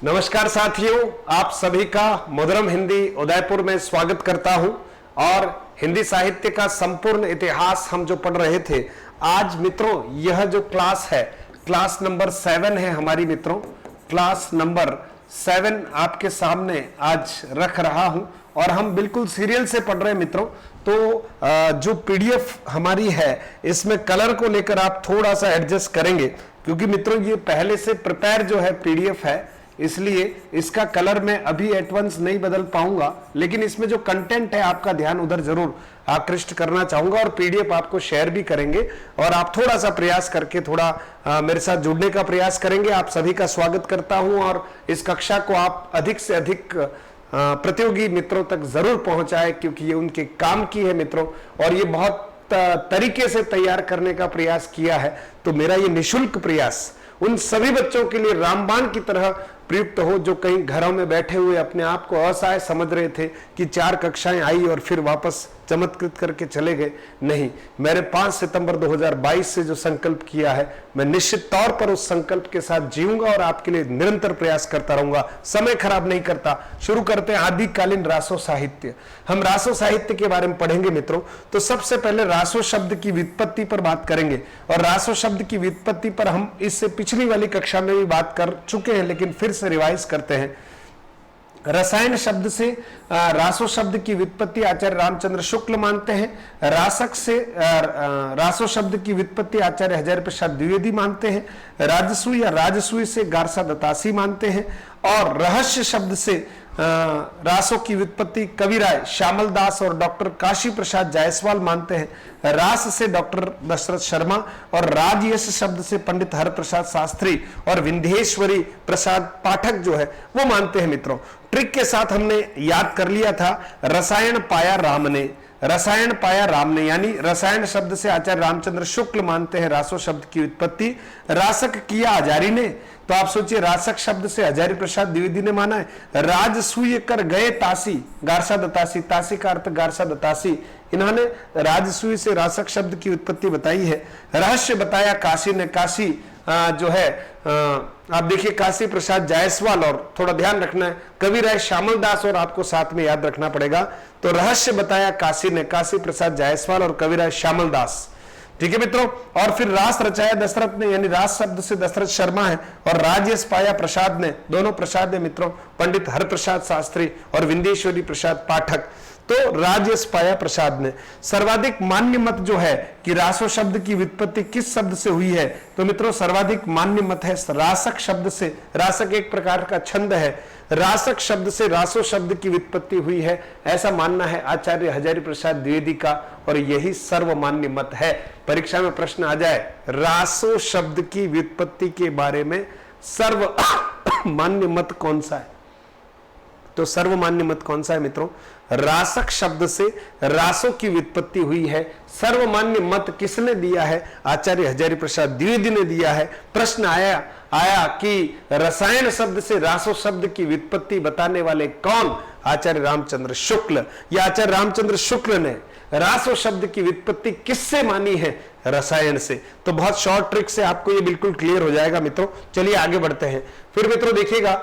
नमस्कार साथियों, आप सभी का मधुरम हिंदी उदयपुर में स्वागत करता हूं। और हिंदी साहित्य का संपूर्ण इतिहास हम जो पढ़ रहे थे, आज मित्रों यह जो क्लास है, क्लास नंबर 7 है हमारी मित्रों। क्लास नंबर 7 आपके सामने आज रख रहा हूं और हम बिल्कुल सीरियल से पढ़ रहे हैं मित्रों। तो जो पीडीएफ हमारी है इसमें कलर को लेकर आप थोड़ा सा एडजस्ट करेंगे, क्योंकि मित्रों ये पहले से प्रिपेयर जो है पीडीएफ है, इसलिए इसका कलर मैं अभी एट वंस नहीं बदल पाऊंगा, लेकिन इसमें जो कंटेंट है आपका ध्यान उधर जरूर आकृष्ट करना चाहूंगा और पीडीएफ आपको शेयर भी करेंगे और आप थोड़ा सा प्रयास करके थोड़ा मेरे साथ जुड़ने का प्रयास करेंगे। आप सभी का स्वागत करता हूं और इस कक्षा को आप अधिक से अधिक प्रतियोगी मित्रों तक जरूर पहुंचाए, क्योंकि ये उनके काम की है मित्रों और ये बहुत तरीके से तैयार करने का प्रयास किया है। तो मेरा ये निशुल्क प्रयास उन सभी बच्चों के लिए रामबाण की तरह प्रयुक्त हो जो कहीं घरों में बैठे हुए अपने आप को असहाय समझ रहे थे कि 4 कक्षाएं आई और फिर वापस चमत्कृत करके चले गए। नहीं, मैंने 5 सितंबर 2022 से जो संकल्प किया है, मैं निश्चित तौर पर उस संकल्प के साथ जीऊंगा और आपके लिए निरंतर प्रयास करता रहूंगा, समय खराब नहीं करता। शुरू करते हैं आदिकालीन रासो साहित्य। हम रासो साहित्य के बारे में पढ़ेंगे मित्रों। तो सबसे पहले रासो शब्द की व्युत्पत्ति पर बात करेंगे और रासो शब्द की व्युत्पत्ति पर हम इससे पिछली वाली कक्षा में भी बात कर चुके हैं, लेकिन फिर से रिवाइज करते हैं। रसायन शब्द से रासो शब्द की व्युत्पत्ति आचार्य रामचंद्र शुक्ल मानते हैं। रासक से रासो शब्द की व्युत्पत्ति आचार्य हजारी प्रसाद द्विवेदी मानते हैं। राजसूय या राजसूय से गारसा दत्तासी मानते हैं। और रहस्य शब्द से रासों की व्युत्पत्ति कविराय श्यामल दास और डॉक्टर काशी प्रसाद जायसवाल मानते हैं। रास से डॉक्टर दशरथ शर्मा और राजयश शब्द से पंडित हर प्रसाद शास्त्री और विंध्येश्वरी प्रसाद पाठक जो है वो मानते हैं मित्रों। ट्रिक के साथ हमने याद कर लिया था, रसायन पाया राम ने, रसायन पाया राम ने, यानी रसायन शब्द से आचार्य रामचंद्र शुक्ल मानते हैं रासो शब्द की उत्पत्ति। रासक किया हजारी ने, तो आप सोचिए रासक शब्द से हजारी प्रसाद द्विवेदी ने माना है। राजसूय कर गए तासी, गारसा दत्तासी, तासी का अर्थ गारसा दत्तासी, इन्होंने राजसूय से रासक शब्द की उत्पत्ति बताई है। रहस्य बताया काशी ने, काशी जो है आप देखिए काशी प्रसाद जायसवाल, और थोड़ा ध्यान रखना है कविराय श्यामल दास और आपको साथ में याद रखना पड़ेगा। तो रहस्य बताया काशी ने, काशी प्रसाद जायसवाल और कविराय श्यामल दास, ठीक है मित्रों। और फिर रास रचाया दशरथ ने, यानी रास शब्द से दशरथ शर्मा है और राजयश पाया प्रसाद ने, दोनों प्रसाद है मित्रों, पंडित हर प्रसाद शास्त्री और विंध्येश्वरी प्रसाद पाठक। तो राजयश पाया प्रसाद ने। सर्वाधिक मान्य मत जो है कि रासो शब्द की व्युत्पत्ति किस शब्द से हुई है, तो मित्रों सर्वाधिक मान्य मत है रासक शब्द से। रासक एक प्रकार का छंद है, रासक शब्द से रासो शब्द की व्युत्पत्ति हुई है, ऐसा मानना है आचार्य हजारी प्रसाद द्विवेदी का और यही सर्वमान्य मत है। परीक्षा में प्रश्न आ जाए रासो शब्द की व्युत्पत्ति के बारे में सर्वमान्य मत कौन सा है, तो सर्वमान्य मत कौन सा है मित्रों? रासक शब्द से रासों की व्युत्पत्ति हुई है। सर्वमान्य मत किसने दिया है? आचार्य हजारी प्रसाद द्विवेदी ने दिया है। प्रश्न आया कि रसायन शब्द से रासो शब्द की व्युत्पत्ति बताने वाले कौन? आचार्य रामचंद्र शुक्ल। या आचार्य रामचंद्र शुक्ल ने रासो शब्द की व्युत्पत्ति किससे मानी है? रसायन से। तो बहुत शॉर्ट ट्रिक से आपको ये बिल्कुल क्लियर हो जाएगा मित्रों। चलिए आगे बढ़ते हैं। फिर मित्रों देखिएगा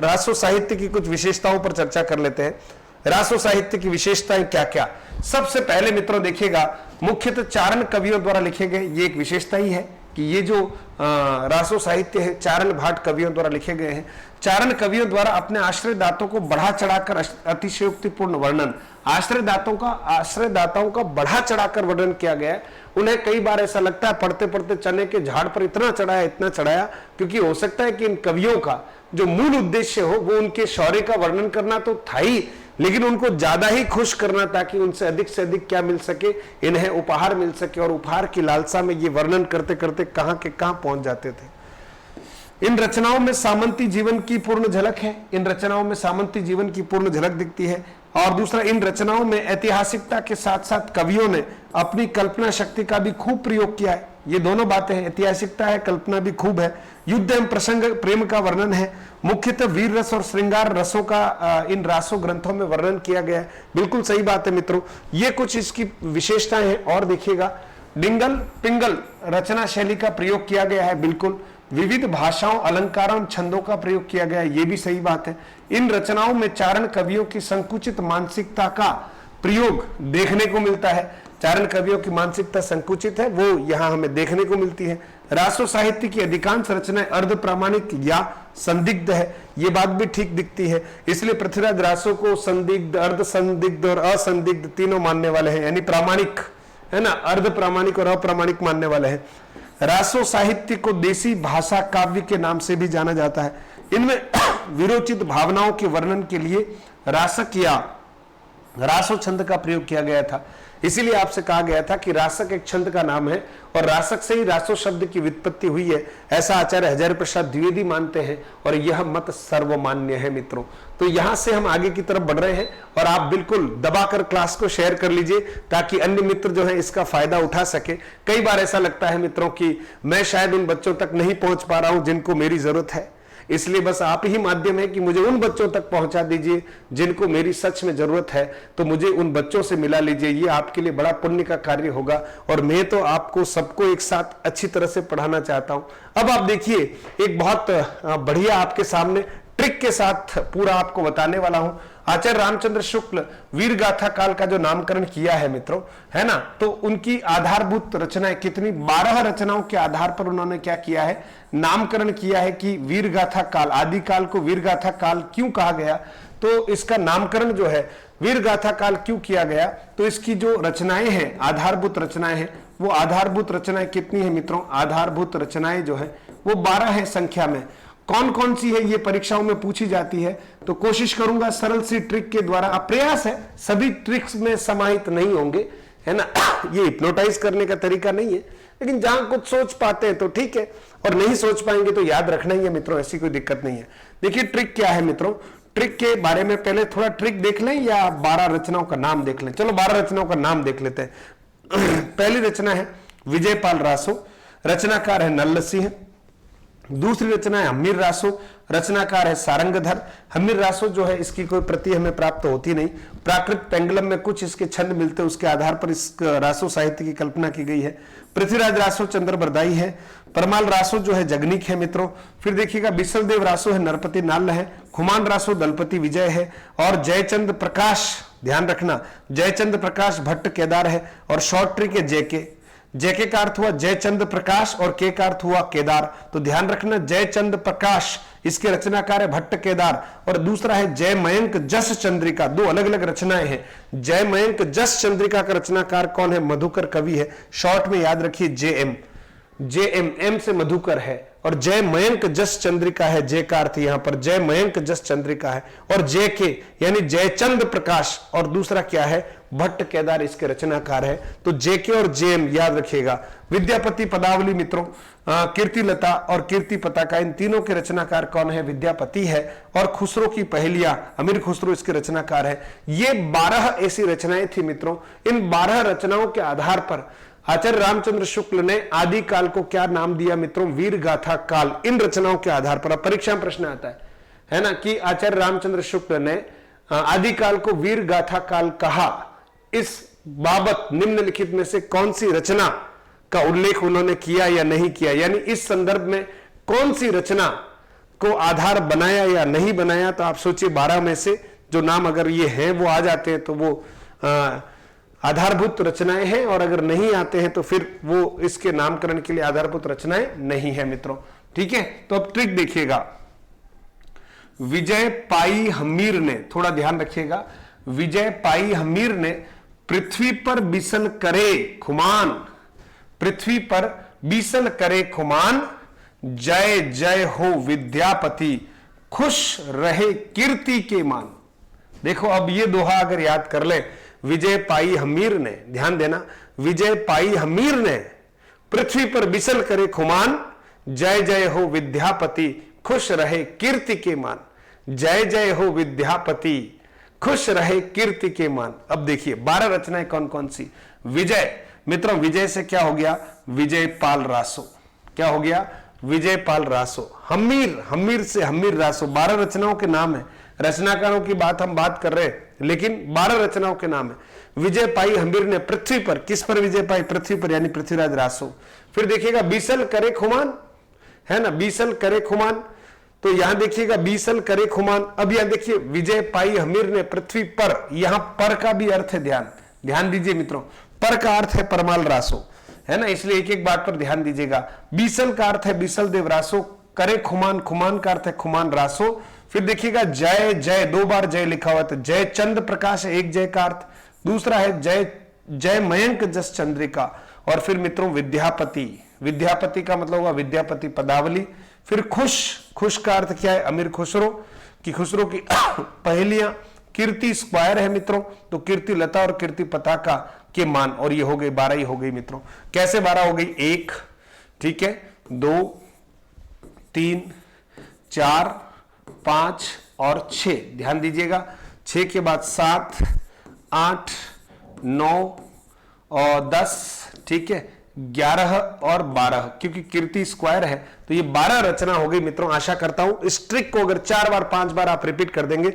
रासो साहित्य की कुछ विशेषताओं पर चर्चा कर लेते हैं। रासो साहित्य की विशेषताएं क्या क्या? सबसे पहले मित्रों देखिएगा मुख्यतः चारण कवियों द्वारा लिखे गए, ये एक विशेषता ही है कि ये जो रासो साहित्य है चारण भाट कवियों द्वारा लिखे गए हैं। चारण कवियों द्वारा अपने आश्रय दातों को बढ़ा चढ़ाकर अतिशयोक्तिपूर्ण वर्णन, आश्रय दाताओं का बढ़ा चढ़ाकर वर्णन किया गया है। उन्हें कई बार ऐसा लगता है पढ़ते पढ़ते चने के झाड़ पर इतना चढ़ाया, क्योंकि हो सकता है कि इन कवियों का जो मूल उद्देश्य हो वो उनके शौर्य का वर्णन करना तो था ही, लेकिन उनको ज्यादा ही खुश करना ताकि उनसे अधिक से अधिक क्या मिल सके, इन्हें उपहार मिल सके। और उपहार की लालसा में ये वर्णन करते करते कहां के कहां पहुंच जाते थे। इन रचनाओं में सामंती जीवन की पूर्ण झलक है, इन रचनाओं में सामंती जीवन की पूर्ण झलक दिखती है। और दूसरा, इन रचनाओं में ऐतिहासिकता के साथ साथ कवियों ने अपनी कल्पना शक्ति का भी खूब प्रयोग किया है। ये दोनों बातें हैं, ऐतिहासिकता है, कल्पना भी खूब है। युद्ध एवं प्रसंग प्रेम का वर्णन है। मुख्यतः वीर रस और श्रृंगार रसों का इन रासो ग्रंथों में वर्णन किया गया है। बिल्कुल सही बात है मित्रों, ये कुछ इसकी विशेषताएं हैं। और देखिएगा डिंगल पिंगल रचना शैली का प्रयोग किया गया है। बिल्कुल विविध भाषाओं, अलंकारों, छंदों का प्रयोग किया गया, ये भी सही बात है। इन रचनाओं में चारण कवियों की संकुचित मानसिकता का प्रयोग देखने को मिलता है। चारण कवियों की मानसिकता संकुचित है, वो यहां हमें देखने को मिलती है। रासो साहित्य की अधिकांश रचनाएं अर्ध प्रामाणिक या संदिग्ध है, ये बात भी ठीक दिखती है। इसलिए पृथ्वीराज रासो को संदिग्ध, अर्ध संदिग्ध और असंदिग्ध तीनों मानने वाले हैं, यानी प्रामाणिक है ना, अर्ध प्रामाणिक और अप्रामाणिक मानने वाले हैं। रासो साहित्य को देसी भाषा काव्य के नाम से भी जाना जाता है। इनमें विरोचित भावनाओं के वर्णन के लिए रासक या रासो छंद का प्रयोग किया गया था। इसीलिए आपसे कहा गया था कि रासक एक छंद का नाम है और रासक से ही रासो शब्द की व्युत्पत्ति हुई है, ऐसा आचार्य हजारी प्रसाद द्विवेदी मानते हैं और यह मत सर्वमान्य है मित्रों। तो यहां से हम आगे की तरफ बढ़ रहे हैं और आप बिल्कुल दबाकर क्लास को शेयर कर लीजिए ताकि अन्य मित्र जो है इसका फायदा उठा सके। कई बार ऐसा लगता है मित्रों कि मैं शायद उन बच्चों तक नहीं पहुंच पा रहा हूं जिनको मेरी जरूरत है, इसलिए बस आप ही माध्यम है कि मुझे उन बच्चों तक पहुंचा दीजिए जिनको मेरी सच में जरूरत है, तो मुझे उन बच्चों से मिला लीजिए, ये आपके लिए बड़ा पुण्य का कार्य होगा। और मैं तो आपको सबको एक साथ अच्छी तरह से पढ़ाना चाहता हूं। अब आप देखिए, एक बहुत बढ़िया आपके सामने ट्रिक के साथ पूरा आपको बताने वाला हूं। आचार्य रामचंद्र शुक्ल वीर गाथा काल का जो नामकरण किया है मित्रों, है ना, तो उनकी आधारभूत रचनाएं कितनी, 12 रचनाओं के आधार पर उन्होंने क्या किया है, नामकरण किया है कि वीर गाथा काल, आदि काल को वीर गाथा काल क्यों कहा गया। तो इसका नामकरण जो है वीर गाथा काल क्यों किया गया, तो इसकी जो रचनाएं हैं, आधारभूत रचनाएं हैं, वो आधारभूत रचनाएं कितनी है मित्रों, आधारभूत रचनाएं जो है वो 12 है संख्या में। कौन कौन सी है ये परीक्षाओं में पूछी जाती है, तो कोशिश करूंगा सरल सी ट्रिक के द्वारा। प्रयास है, सभी ट्रिक्स में समाहित नहीं होंगे, है ना, ये हिप्नोटाइज करने का तरीका नहीं है, लेकिन जहां कुछ सोच पाते हैं तो ठीक है, और नहीं सोच पाएंगे तो याद रखना ही है मित्रों, ऐसी कोई दिक्कत नहीं है। देखिए ट्रिक क्या है मित्रों, ट्रिक के बारे में पहले थोड़ा ट्रिक देख लें या 12 रचनाओं का नाम देख लें। चलो 12 रचनाओं का नाम देख लेते हैं। पहली रचना है विजयपाल रासो, रचनाकार है नल्ल सिंह। दूसरी रचना है हम्मीर रासो, रचनाकार है सारंगधर। हम्मीर रासो जो है इसकी कोई प्रति हमें प्राप्त होती नहीं, प्राकृत पेंगलम में कुछ इसके छंद मिलते, उसके आधार पर इस रासो साहित्य की कल्पना की गई है। पृथ्वीराज रासो चंद्र बरदाई है। परमाल रासो जो है जगनिक है मित्रों। फिर देखिएगा बिसलदेव रासो है नरपति नाल है। खुमान रासो दलपति विजय है। और जयचंद प्रकाश, ध्यान रखना, जयचंद प्रकाश भट्ट केदार है। और शॉर्ट ट्रिक है जेके, जेके का अर्थ हुआ जयचंद प्रकाश और के का अर्थ हुआ केदार, तो ध्यान रखना जयचंद प्रकाश इसके रचनाकार है भट्ट केदार। और दूसरा है जय मयंक जस चंद्रिका, दो अलग अलग रचनाएं हैं। जय मयंक जस चंद्रिका का रचनाकार कौन है, मधुकर कवि है। शॉर्ट में याद रखिए जेएम, जेएम, एम से मधुकर है। और जय मयंक जस चंद्रिका है, जय का अर्थ यहां पर जय मयंक जस चंद्रिका है। और जय के यानी जयचंद प्रकाश, और दूसरा क्या है भट्ट केदार इसके रचनाकार है। तो जेके और जेएम याद रखिएगा। विद्यापति पदावली मित्रों, कीर्तिलता और कीर्तिपता का, इन तीनों के रचनाकार कौन है, विद्यापति है। और खुसरो की पहेलियां, अमीर खुसरो इसके रचनाकार है। ये 12 ऐसी रचनाएं थी मित्रों। इन 12 रचनाओं के आधार पर आचार्य रामचंद्र शुक्ल ने आदि काल को क्या नाम दिया मित्रों, वीर गाथा काल। इन रचनाओं के आधार पर अब परीक्षा में प्रश्न आता है ना, कि आचार्य रामचंद्र शुक्ल ने आदि काल को वीर गाथा काल कहा, इस बाबत निम्नलिखित में से कौन सी रचना का उल्लेख उन्होंने किया या नहीं किया, यानी इस संदर्भ में कौन सी रचना को आधार बनाया या नहीं बनाया। तो आप सोचिए 12 में से जो नाम अगर ये हैं वो आ जाते हैं तो वो आधारभूत रचनाएं हैं, और अगर नहीं आते हैं तो फिर वो इसके नामकरण के लिए आधारभूत रचनाएं नहीं है मित्रों। ठीक है, तो अब ट्रिक देखिएगा। विजय पाई हमीर ने, थोड़ा ध्यान रखिएगा, विजय पाई हमीर ने पृथ्वी पर बिसन करे खुमान, पृथ्वी पर बिसन करे खुमान, जय जय हो विद्यापति, खुश रहे कीर्ति के मान। देखो अब ये दोहा अगर याद कर ले, विजय पाई हमीर ने, ध्यान देना, विजय पाई हमीर ने पृथ्वी पर बिसल करे खुमान, जय जय हो विद्यापति, खुश रहे कीर्ति के मान। जय जय हो विद्यापति, खुश रहे कीर्ति के मान। अब देखिए 12 रचनाएं कौन कौन सी। विजय मित्रों, विजय से क्या हो गया, विजय पाल रासो, क्या हो गया, विजय पाल रासो। हमीर, हमीर से हमीर रासो, 12 रचनाओं के नाम है। रचनाकारों की बात हम बात कर रहे हैं, लेकिन 12 रचनाओं के नाम है। विजय पाई हमीर ने पृथ्वी पर, किस पर विजय पाई, पृथ्वी पर, यानी पृथ्वीराज रासो। फिर देखिएगा बिसल करे खुमान, है ना, बीसल करे खुमान। तो यहां देखिएगा बीसल करे खुमान। अब यहां देखिए विजय पाई हमीर ने पृथ्वी पर, यहां पर का भी अर्थ है, ध्यान दीजिए मित्रों, पर का अर्थ है परमाल रासो, है ना, इसलिए एक एक बात पर ध्यान दीजिएगा। बीसल का अर्थ है बीसल देव रासो, करे खुमान, खुमान का अर्थ है खुमान रासो। फिर देखिएगा जय जय, 2 बार जय लिखा हुआ, तो जय चंद्र प्रकाश, एक जय का अर्थ। दूसरा है जय जय मयंक जस चंद्रिका। और फिर मित्रों विद्यापति, विद्यापति का मतलब हुआ विद्यापति पदावली। फिर खुश, खुश का अर्थ क्या है, अमीर खुसरो की, खुसरो की पहेलियां। कीर्ति स्क्वायर है मित्रों, तो कीर्ति लता और कीर्ति पताका के मान, और ये हो गई 12 ही हो गई मित्रों। कैसे 12 हो गई, 1, ठीक है, 2, 3, 4, 5 और 6। ध्यान दीजिएगा, 6 के बाद 7, 8, 9 और 10, ठीक है, 11 और 12, क्योंकि कीर्ति स्क्वायर है तो ये 12 रचना हो गई मित्रों। आशा करता हूं इस ट्रिक को अगर 4 बार 5 बार आप रिपीट कर देंगे।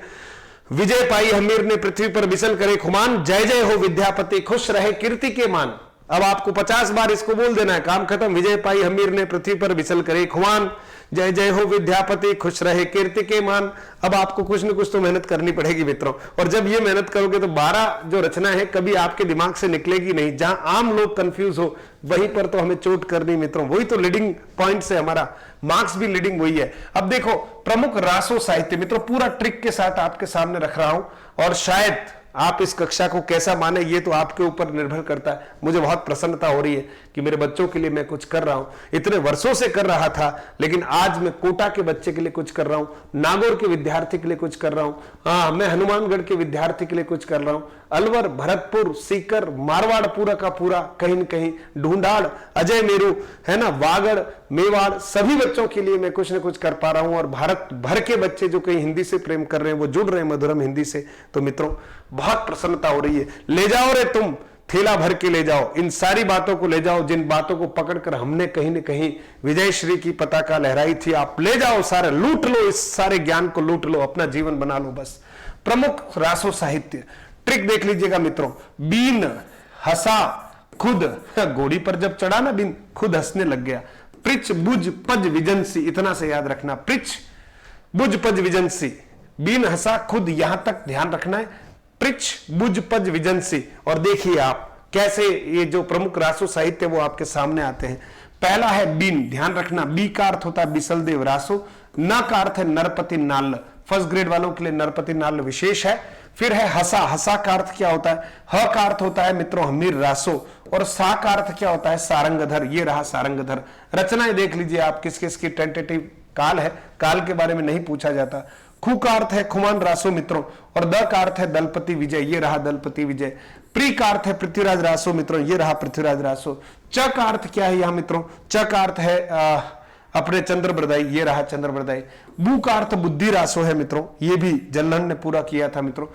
विजय पाई हमीर ने पृथ्वी पर बिसल करे खुमान, जय जय हो विद्यापति खुश रहे कीर्ति के मान। अब आपको 50 बार इसको बोल देना है, काम खत्म। विजय पाई हमीर ने पृथ्वी पर बिसल करे खुमान, जय जय हो विद्यापति खुश रहे कीर्ति के मान। अब आपको कुछ न कुछ तो मेहनत करनी पड़ेगी मित्रों, और जब ये मेहनत करोगे तो 12 जो रचना है कभी आपके दिमाग से निकलेगी नहीं। जहां आम लोग कंफ्यूज हो वहीं पर तो हमें चोट करनी मित्रों, वही तो लीडिंग पॉइंट है, हमारा मार्क्स भी लीडिंग वही है। अब देखो प्रमुख रासो साहित्य मित्रों, पूरा ट्रिक के साथ आपके सामने रख रहा हूं, और शायद आप इस कक्षा को कैसा माने ये तो आपके ऊपर निर्भर करता है। मुझे बहुत प्रसन्नता हो रही है कि मेरे बच्चों के लिए मैं कुछ कर रहा हूं, इतने वर्षों से कर रहा था, लेकिन आज मैं कोटा के बच्चे के लिए कुछ कर रहा हूं, नागौर के विद्यार्थी के लिए कुछ कर रहा हूं, हाँ मैं हनुमानगढ़ के विद्यार्थी के लिए कुछ कर रहा हूं, अलवर, भरतपुर, सीकर, मारवाड़ पूरा का पूरा, कहीं न कहीं ढूंढाड़, अजय मेरू, है ना, वागड़, मेवाड़, सभी बच्चों के लिए मैं कुछ न कुछ कर पा रहा हूं। और भारत भर के बच्चे जो कहीं हिंदी से प्रेम कर रहे हैं वो जुड़ रहे हैं मधुरम हिंदी से। तो मित्रों बहुत प्रसन्नता हो रही है। ले जाओ रे तुम थैला भर के ले जाओ, इन सारी बातों को ले जाओ जिन बातों को पकड़कर हमने कहीं न कहीं विजय श्री की पताका लहराई थी। आप ले जाओ सारे, लूट लो, इस सारे ज्ञान को लूट लो, अपना जीवन बना लो बस। प्रमुख रासो साहित्य ट्रिक देख लीजिएगा मित्रों, बीन हंसा खुद, घोड़ी पर जब चढ़ा ना बीन, खुद हंसने लग गया। पृछ बुझ पज विजंसी, इतना से याद रखना, पृछ बुझ पज विजंसी, बीन हंसा खुद, यहां तक ध्यान रखना है, पृछ बुझ पज विजंसी। और देखिए आप कैसे ये जो प्रमुख रासो साहित्य वो आपके सामने आते हैं। पहला है बीन, ध्यान रखना, बी का अर्थ होता है बिसल देव रासो, न का अर्थ है नरपति नाल, फर्स्ट ग्रेड वालों के लिए नरपति नाल विशेष है। फिर है हसा, हसा का अर्थ क्या होता है, ह का अर्थ होता है मित्रों हमीर रासो, और सा का अर्थ क्या होता है सारंगधर, ये रहा सारंगधर। रचनाएं देख लीजिए आप किस किस की, टेंटेटिव काल है, काल के बारे में नहीं पूछा जाता। खू का अर्थ है खुमान रासो मित्रों, और द का अर्थ है दलपति विजय, ये रहा दलपति विजय। प्री का अर्थ है पृथ्वीराज रासो मित्रों, ये रहा पृथ्वीराज रासो। च का अर्थ क्या है यहां मित्रों, च का अर्थ है अपने चंद्रप्रदायी, ये रहा चंद्रप्रदायी। बू का अर्थ बुद्धि रासो है मित्रों, ये भी जल्लन ने पूरा किया था मित्रों,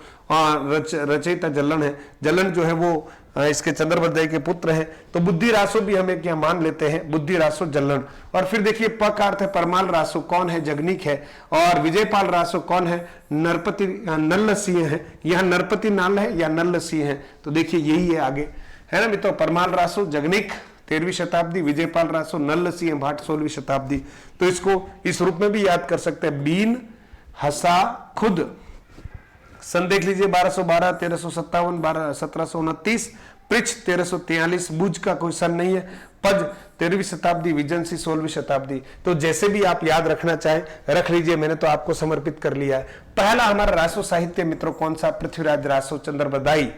रचयिता जल्लन है, जल्लन जो है वो इसके चंद्रप्रदायी के पुत्र हैं, तो बुद्धि रासो भी हम एक यहाँ मान लेते हैं, बुद्धि रासो जल्लन। और फिर देखिए प का अर्थ है परमाल रासो, कौन है जगनीक है, और विजयपाल रासो कौन है, नरपति नल्ल सिंह है, यहाँ नरपति नाल है या नल्ल सिंह है, तो देखिए यही है आगे, है ना मित्रों, परमाल रासो जगनीक 13वीं शताब्दी, विजयपाल रासो नल्ल सिंह भाट 16वीं शताब्दी। तो इसको इस रूप में भी याद कर सकते हैं, बीन हंसा खुद। सन देख लीजिए 1212, 1357, 1729, पृछ 1343, बुझ का कोई सन नहीं है, पज 13वीं शताब्दी, विजंसी 16वीं शताब्दी। तो जैसे भी आप याद रखना चाहे रख लीजिए, मैंने तो आपको समर्पित कर लिया है। पहला हमारा रासो साहित्य मित्रों कौन सा, पृथ्वीराज रासो चंद्रप्रदायी,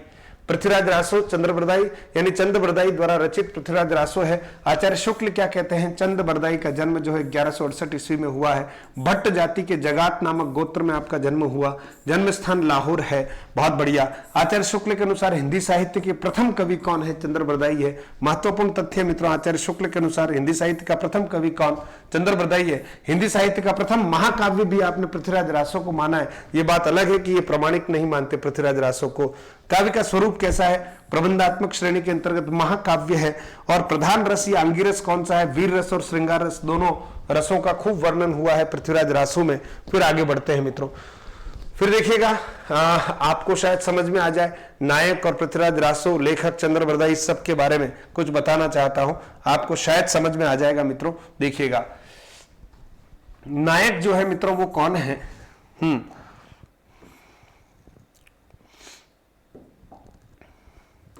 पृथ्वीराज रासो चंद्रप्रदायी यानी चंद्रप्रदायी द्वारा रचित पृथ्वीराज रासो है। आचार्य शुक्ल क्या कहते हैं, चंद्रप्रदायी का जन्म जो है 1168 ईस्वी में हुआ है। भट्ट जाति के जगात नामक गोत्र में आपका जन्म हुआ, जन्म स्थान लाहौर है, बहुत बढ़िया। आचार्य शुक्ल के अनुसार हिंदी साहित्य के प्रथम कवि कौन है, चंद्रप्रदायी है। महत्वपूर्ण तथ्य मित्रों, आचार्य शुक्ल के अनुसार हिंदी साहित्य का प्रथम कवि कौन, चंद्रप्रदायी है। हिंदी साहित्य का प्रथम महाकाव्य भी आपने पृथ्वीराज रासो को माना है, ये बात अलग है कि ये प्रमाणिक नहीं मानते पृथ्वीराज रासो को। काव्य का स्वरूप कैसा है, प्रबंधात्मक श्रेणी के अंतर्गत महाकाव्य है। और प्रधान रस या अंगिरस कौन सा है, वीर रस और श्रृंगार रस, दोनों रसों का खूब वर्णन हुआ है पृथ्वीराज रासो में। फिर आगे बढ़ते हैं मित्रों, फिर देखिएगा आपको शायद समझ में आ जाए, नायक और पृथ्वीराज रासो, लेखक चंद्रप्रदायी, इस सब के बारे में कुछ बताना चाहता हूं, आपको शायद समझ में आ जाएगा मित्रों। देखिएगा नायक जो है मित्रों वो कौन है?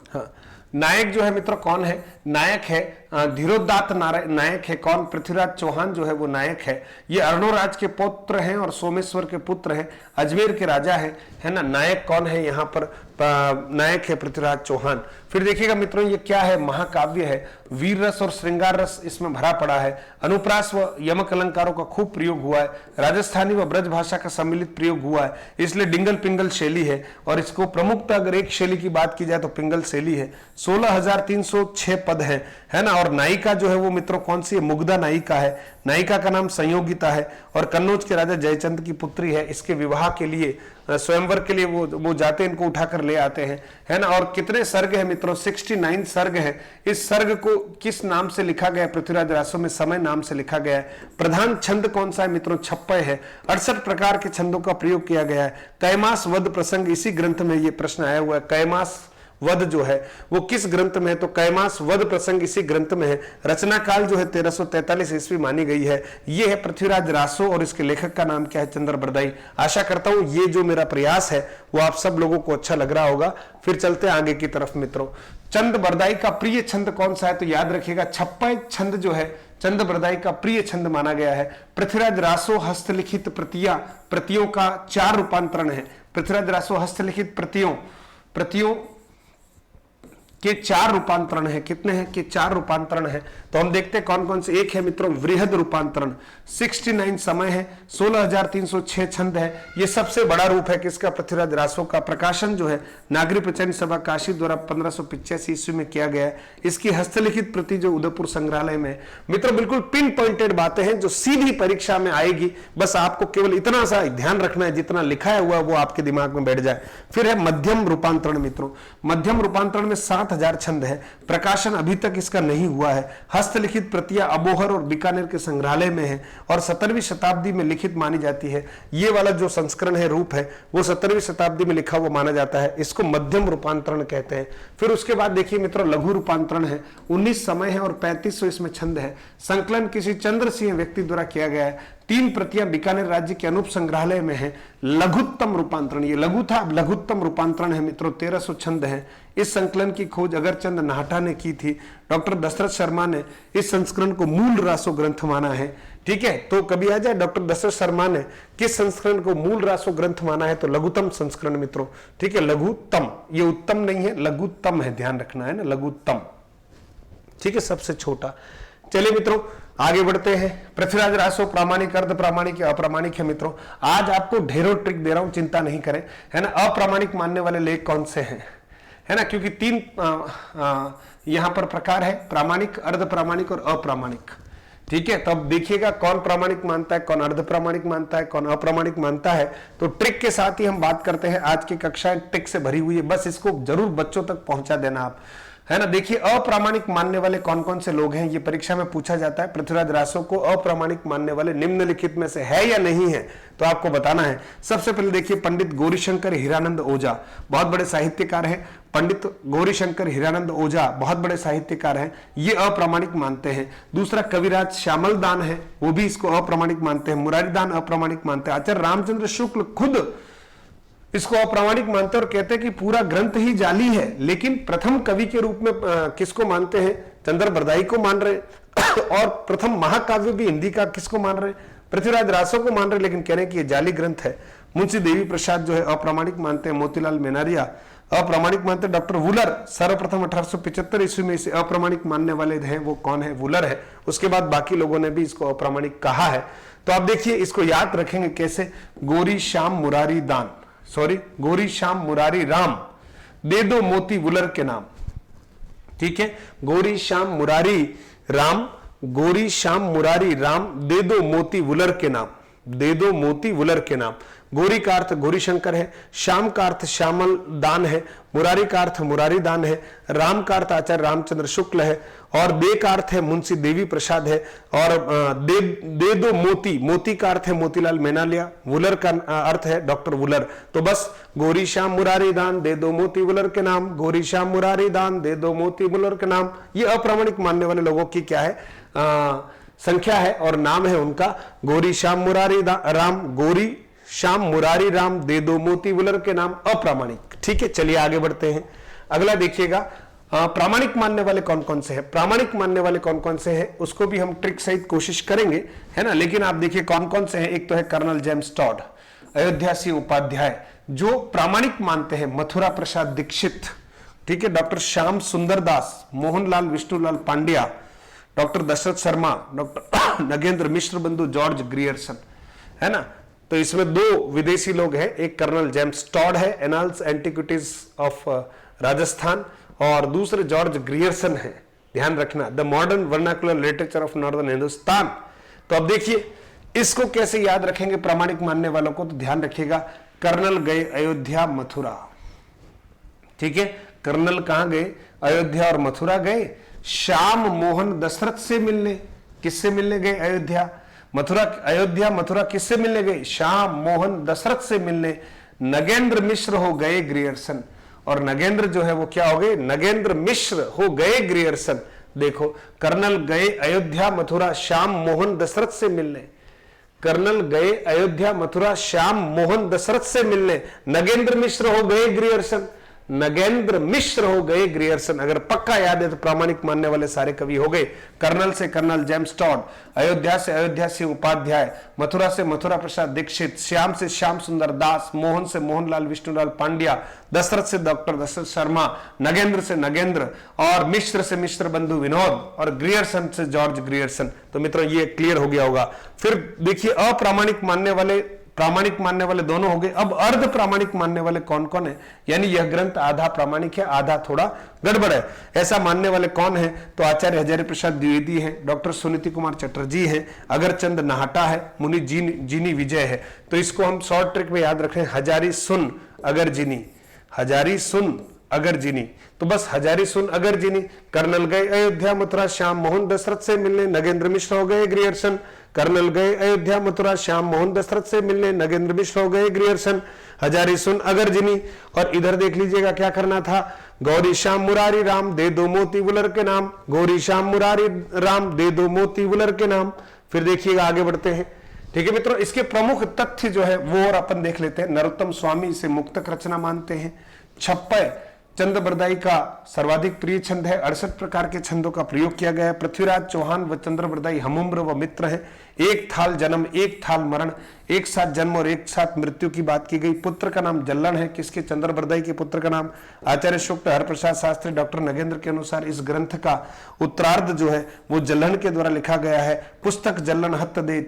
हाँ, नायक जो है मित्रों कौन है? नायक है धीरोदात्त नायक है। कौन? पृथ्वीराज चौहान जो है वो नायक है। ये अर्णोराज के पुत्र हैं और सोमेश्वर के पुत्र हैं, अजमेर के राजा है ना। नायक कौन है यहाँ पर? नायक है पृथ्वीराज चौहान। फिर देखिएगा मित्रों ये क्या है? महाकाव्य है, वीर रस और श्रृंगार रस इसमें भरा पड़ा है। अनुप्रास व यमक अलंकारों का खूब प्रयोग हुआ है। राजस्थानी व ब्रज भाषा का सम्मिलित प्रयोग हुआ है, इसलिए डिंगल पिंगल शैली है। और इसको प्रमुखता अगर एक शैली की बात की जाए तो पिंगल शैली है। 16,306 पद है ना। और नायिका जो है वो मित्रों कौन सी है? मुग्धा नायिका है। नायिका का नाम संयोगिता है और कन्नौज के राजा जयचंद की पुत्री है। इसके विवाह के लिए, स्वयंवर के लिए वो जाते, इनको उठाकर ले आते हैं, है ना। और कितने सर्ग है मित्रों? 69 सर्ग है। इस सर्ग को किस नाम से लिखा गया? पृथ्वीराज रासो में समय नाम से लिखा गया है। प्रधान छंद कौन सा है मित्रों? छप्पय है। 68 प्रकार के छंदों का प्रयोग किया गया है। कैमास वध प्रसंग इसी ग्रंथ में ये प्रश्न आया हुआ है। कैमास वध जो है वो किस ग्रंथ में है? तो कैमास वध प्रसंग इसी ग्रंथ में है। रचना काल जो है 1343 ईस्वी मानी गई है। ये है पृथ्वीराज रासो और इसके लेखक का नाम क्या है? चंद्र बरदाई। आशा करता हूं ये जो मेरा प्रयास है वो आप सब लोगों को अच्छा लग रहा होगा। फिर चलते हैं आगे की तरफ मित्रों। चंद्र बरदाई का प्रिय छंद कौन सा है? तो याद रखिएगा छप्पय छंद जो है चंद्र बरदाई का प्रिय छंद माना गया है। पृथ्वीराज रासो हस्तलिखित प्रतियों का 4 रूपांतरण है। पृथ्वीराज रासो हस्तलिखित प्रतियों के 4 रूपांतरण है। कितने हैं? कि 4 रूपांतरण है। तो हम देखते हैं कौन कौन से। एक है मित्रों वृहद रूपांतरण, 69 समय है, 16,306 छंद है। ये सबसे बड़ा रूप है किसका? पृथ्वीराज रासो का। प्रकाशन जो है नागरिक प्रचंड सभा काशी द्वारा 1585 ईस्वी में किया गया है। इसकी हस्तलिखित प्रति जो उदयपुर संग्रहालय में। मित्रों बिल्कुल पिन पॉइंटेड बातें हैं जो सीधी परीक्षा में आएगी। बस आपको केवल इतना सा ध्यान रखना है, जितना लिखा हुआ है वो आपके दिमाग में बैठ जाए। फिर है मध्यम रूपांतरण मित्रों। मध्यम रूपांतरण में 7,000 छंद है। प्रकाशन अभी तक इसका नहीं हुआ है। हस्तलिखित प्रतियां अबोहर और बीकानेर के संग्रहालय में है और 17वीं शताब्दी में लिखित मानी जाती है। ये वाला जो संस्करण है, रूप है, वो 17वीं शताब्दी में लिखा हुआ माना जाता है। इसको मध्यम रूपांतरण कहते हैं। फिर उसके बाद देखिए मित्रों लघु रूपांतरण है। 19 समय है और 3500 इसमें छंद है। संकलन किसी चंद्र सिंह व्यक्ति द्वारा किया गया है। 3 प्रतियां बीकानेर राज्य के अनूप संग्रहालय में है। लघुत्तम रूपांतरण, ये लघु था, अब लघुत्तम रूपांतरण है मित्रों। 1300 छंद है। इस संकलन की खोज अगरचंद नाहटा ने की थी। डॉक्टर दशरथ शर्मा ने इस संस्करण को मूल रासो ग्रंथ माना है। ठीक है, तो कभी आ जाए डॉक्टर दशरथ शर्मा ने किस संस्करण को मूल रासो ग्रंथ माना है? तो लघुत्तम संस्करण मित्रों। ठीक है, लघुत्तम, ये उत्तम नहीं है, लघुत्तम है, ध्यान रखना है ना, लघुत्तम। ठीक है, सबसे छोटा। चलिए मित्रों आगे बढ़ते हैं। पृथ्वीराज रासो प्रामाणिक, अर्ध प्रामाणिक या अप्रामाणिक है मित्रों। आज आपको ढेरों ट्रिक दे रहा हूं, चिंता नहीं करें, है ना। अप्रामाणिक मानने वाले लेख कौन से हैं, है ना, क्योंकि 3 यहां पर प्रकार है, प्रामाणिक, अर्ध प्रामाणिक और अप्रामाणिक। ठीक है, तब देखिएगा कौन प्रामाणिक मानता है, कौन अर्ध प्रामाणिक मानता है, कौन अप्रामाणिक मानता है। तो ट्रिक के साथ ही हम बात करते हैं। आज की कक्षाएं ट्रिक से भरी हुई है, बस इसको जरूर बच्चों तक पहुंचा देना आप, है ना। देखिए अप्रामाणिक मानने वाले कौन कौन से लोग हैं, ये परीक्षा में पूछा जाता है। पृथ्वीराज रासो को अप्रामाणिक मानने वाले निम्नलिखित में से है या नहीं है, तो आपको बताना है। सबसे पहले देखिए पंडित गौरीशंकर हीरानंद ओझा, बहुत बड़े साहित्यकार हैं। पंडित गौरीशंकर हीरानंद ओझा बहुत बड़े साहित्यकार हैं, ये अप्रामाणिक मानते हैं। दूसरा कविराज श्यामल दान है, वो भी इसको अप्रामाणिक मानते हैं। मुरारी दान अप्रामाणिक मानते हैं। आचार्य रामचंद्र शुक्ल खुद इसको अप्रामाणिक मानते हैं और कहते हैं कि पूरा ग्रंथ ही जाली है। लेकिन प्रथम कवि के रूप में किसको मानते हैं? चंद्र बरदाई को मान रहे हैं। और प्रथम महाकाव्य भी हिंदी का किसको मान रहे हैं? पृथ्वीराज रासो को मान रहे, लेकिन कह रहे हैं कि ये जाली ग्रंथ है। मुंशी देवी प्रसाद जो है अप्रामाणिक मानते हैं। मोतीलाल मेनारिया अप्रामाणिक मानते हैं। डॉक्टर वुलर सर्वप्रथम 1875 ईस्वी में इसे अप्रामाणिक मानने वाले हैं, वो कौन है? वुलर है। उसके बाद बाकी लोगों ने भी इसको अप्रामाणिक कहा है। तो आप देखिए इसको याद रखेंगे कैसे। गौरी श्याम मुरारी दान, गौरी श्याम मुरारी राम, दे दो मोती वुलर के नाम। ठीक है, गौरी श्याम मुरारी राम, गौरी श्याम मुरारी राम, दे दो मोती वुलर के नाम, दे दो मोती वुलर के नाम। गौरी का अर्थ गौरी शंकर है, श्याम का अर्थ श्यामल दान है, मुरारी का अर्थ मुरारी दान है, राम का अर्थ आचार्य रामचंद्र शुक्ल है, और दे का अर्थ है मुंशी देवी प्रसाद है, और दे दो मोती, मोती का अर्थ है मोतीलाल मेनालिया, वुलर का अर्थ है डॉक्टर वुलर। तो बस गौरी श्याम मुरारी दान, दे दो मोती वुलर के नाम, गौरी श्याम मुरारी दान, दे दो मोती वुलर के नाम। ये अप्रामाणिक मानने वाले लोगों की क्या है? संख्या है और नाम है उनका गौरी श्याम मुरारी राम दे दो मोती वुलर के नाम अप्रामाणिक। ठीक है, चलिए आगे बढ़ते हैं। अगला देखिएगा, प्रामाणिक मानने वाले कौन कौन से हैं। प्रामाणिक मानने वाले कौन कौन से हैं उसको भी हम ट्रिक सहित कोशिश करेंगे, है ना। लेकिन आप देखिए कौन कौन से हैं। एक तो है Colonel James Tod, Ayodhya Singh Upadhyay जो प्रामाणिक मानते हैं, मथुरा प्रसाद दीक्षित, ठीक है, डॉक्टर श्याम सुंदर दास, मोहनलाल विष्णुलाल पांड्या, डॉक्टर दशरथ शर्मा, डॉक्टर नगेंद्र मिश्र बंधु, जॉर्ज ग्रियर्सन, है ना। तो इसमें दो विदेशी लोग हैं, एक कर्नल जेम्स टॉड है, एनाल्स एंटिक्विटीज ऑफ राजस्थान, और दूसरे जॉर्ज ग्रियर्सन है। ध्यान रखना, the modern vernacular literature of northern Hindustan. तो अब देखिए इसको कैसे याद रखेंगे प्रामाणिक मानने वालों को, तो ध्यान रखिएगा, कर्नल गए अयोध्या मथुरा, ठीक है, कर्नल कहां गए, अयोध्या और मथुरा गए। श्याम मोहन दशरथ से मिलने, किससे मिलने गए, अयोध्या मथुरा किससे मिलने गए, श्याम मोहन दशरथ से मिलने। नगेंद्र मिश्र हो गए ग्रियर्सन, और नगेंद्र जो है वो क्या हो गए, नगेंद्र मिश्र हो गए ग्रियर्सन। देखो, कर्नल गए अयोध्या मथुरा श्याम मोहन दशरथ से मिलने, कर्नल गए अयोध्या मथुरा श्याम मोहन दशरथ से मिलने, नगेंद्र मिश्र हो गए ग्रियर्सन, नगेंद्र मिश्र हो गए ग्रियर्सन। अगर पक्का याद है तो प्रामाणिक मानने वाले सारे कवि हो गए। कर्नल से कर्नल जेम्स टॉड, अयोध्या से अयोध्या सिंह उपाध्याय, मथुरा से मथुरा प्रसाद दीक्षित, श्याम से श्याम सुंदर दास, मोहन से मोहनलाल विष्णुलाल पांड्या, दशरथ से डॉक्टर दशरथ शर्मा, नगेंद्र से नगेंद्र, और मिश्र से मिश्र बंधु विनोद, और ग्रियर्सन से जॉर्ज ग्रियर्सन। तो मित्रों ये क्लियर हो गया होगा। फिर देखिए अप्रामाणिक मानने वाले, प्रामाणिक मानने वाले दोनों हो गए। अब अर्ध प्रामाणिक मानने वाले कौन कौन है, यानी यह ग्रंथ आधा प्रामाणिक है आधा थोड़ा गड़बड़ है, ऐसा मानने वाले कौन है, तो आचार्य हजारी प्रसाद द्विवेदी है, डॉक्टर सुनीति कुमार चटर्जी है, अगरचंद नाहटा है, मुनि जीनी विजय है। तो इसको हम शॉर्ट ट्रिक में याद रखें, हजारी सुन अगर जिनी, हजारी सुन अगर जिनी। तो बस हजारी सुन अगर जिनी, कर्नल गए अयोध्या मथुरा श्याम मोहन दशरथ से मिलने, नगेंद्र मिश्र हो गए ग्रियर्सन, कर्नल गए अयोध्या मथुरा श्याम मोहन दशरथ से मिलने, नगेंद्र मिश्र हो गए ग्रियर्सन, हजारी सुन अगर जिनी। और इधर देख लीजिएगा क्या करना था, गौरी श्याम मुरारी राम दे दो मोती वुलर के नाम, गौरी श्याम मुरारी राम दे दो मोती वुलर के नाम। फिर देखिएगा आगे बढ़ते हैं, ठीक है मित्रों। इसके प्रमुख तथ्य जो है वो और अपन देख लेते हैं। नरोत्तम स्वामी इसे मुक्तक रचना मानते हैं। छप्पय चंद्रबरदाई का सर्वाधिक प्रिय छंद है, 68 प्रकार के छंदों का प्रयोग किया गया है। पृथ्वीराज चौहान व चंद्रबरदाई हमुम्र व मित्र हैं। एक थाल जन्म एक थाल मरण, एक साथ जन्म और एक साथ मृत्यु की बात की गई। पुत्र का नाम जल्लन है, किसके, चंद्रबरदाई के पुत्र का नाम। आचार्य शुक्ल हरप्रसाद शास्त्री डॉक्टर नगेंद्र के अनुसार इस ग्रंथ का उत्तरार्ध जो है वो जल्लन के द्वारा लिखा गया है। पुस्तक जल्लन हत्त दे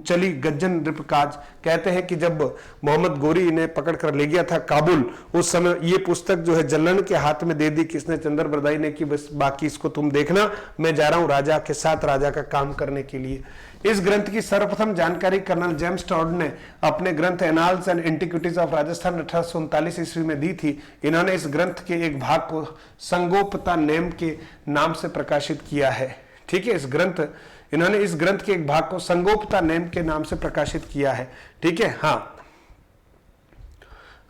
चली गज्जन रिपकाज, कहते हैं कि जब मोहम्मद गोरी इन्हें पकड़ कर ले गया था काबुल, उस समय ये पुस्तक जो है जल्लन के हाथ में दे दी किसने, चंद्रबरदाई ने, कि बस बाकी इसको तुम देखना, मैं जा रहा हूं राजा के साथ राजा का काम करने के लिए। इस ग्रंथ की सर्वप्रथम जानकारी कर्नल जेम्स टॉड ने अपने ग्रंथ annals and antiquities of Rajasthan 1839 ईस्वी में दी थी। इन्होंने इस ग्रंथ के एक भाग को संगोपता नेम के नाम से प्रकाशित किया है। ठीक है, इन्होंने इस ग्रंथ के एक भाग को संगोपता नेम के नाम से प्रकाशित किया है। ठीक है, हाँ।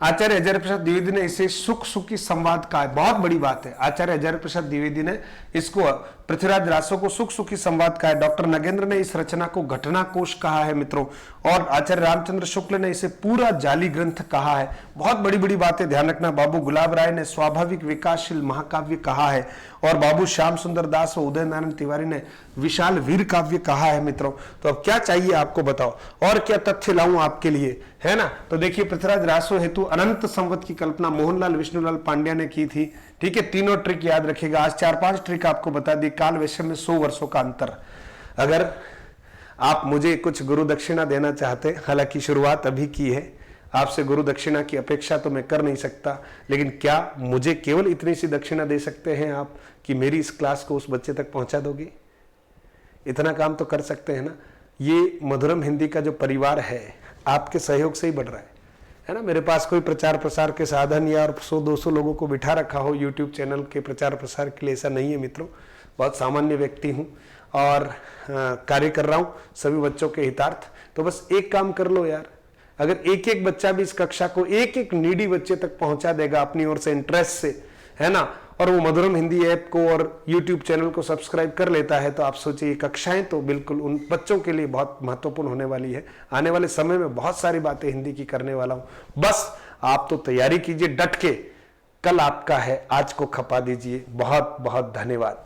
आचार्य हजारी प्रसाद द्विवेदी ने इसे सुख सुखी संवाद कहा है, बहुत बड़ी बात है। आचार्य हजारी प्रसाद द्विवेदी ने इसको, पृथ्वीराज रासो को सुख सुखी संवाद कहा है। डॉक्टर नगेंद्र ने इस रचना को घटना कोश कहा है मित्रों, और आचार्य रामचंद्र शुक्ल ने इसे पूरा जाली ग्रंथ कहा है। बहुत बड़ी बड़ी बातें ध्यान रखना। बाबू गुलाब राय ने स्वाभाविक विकासशील महाकाव्य कहा है, और बाबू श्याम सुंदर दास व उदय नारायण तिवारी ने विशाल वीर काव्य कहा है मित्रों। तो अब क्या चाहिए आपको बताओ, और क्या तथ्य लाऊं आपके लिए, है ना। तो देखिए, पृथ्वीराज रासो हेतु अनंत संवत की कल्पना मोहनलाल विष्णुलाल पांड्या ने की थी। ठीक है, तीनों ट्रिक याद रखिएगा। आज 4-5 ट्रिक आपको बता दी। काल वैश्य में 100 वर्षों का अंतर। अगर आप मुझे कुछ गुरु दक्षिणा देना चाहते, हालांकि शुरुआत अभी की है, आपसे गुरु दक्षिणा की अपेक्षा तो मैं कर नहीं सकता, लेकिन क्या मुझे केवल इतनी सी दक्षिणा दे सकते हैं आप कि मेरी इस क्लास को उस बच्चे तक पहुंचा दोगे? इतना काम तो कर सकते हैं ना। ये मधुरम हिंदी का जो परिवार है आपके सहयोग से ही बढ़ रहा है ना। मेरे पास कोई प्रचार प्रसार के साधन या 100-200 लोगों को बिठा रखा हो यूट्यूब चैनल के प्रचार प्रसार के लिए, ऐसा नहीं है मित्रों। बहुत सामान्य व्यक्ति हूँ और कार्य कर रहा हूँ सभी बच्चों के हितार्थ। तो बस एक काम कर लो यार, अगर एक एक बच्चा भी इस कक्षा को एक एक नीडी बच्चे तक पहुंचा देगा अपनी ओर से, इंटरेस्ट से, है ना, और वो मधुरम हिंदी ऐप को और यूट्यूब चैनल को सब्सक्राइब कर लेता है, तो आप सोचिए कक्षाएं तो बिल्कुल उन बच्चों के लिए बहुत महत्वपूर्ण होने वाली है। आने वाले समय में बहुत सारी बातें हिंदी की करने वाला हूं, बस आप तो तैयारी कीजिए डट के। कल आपका है, आज को खपा दीजिए। बहुत बहुत धन्यवाद।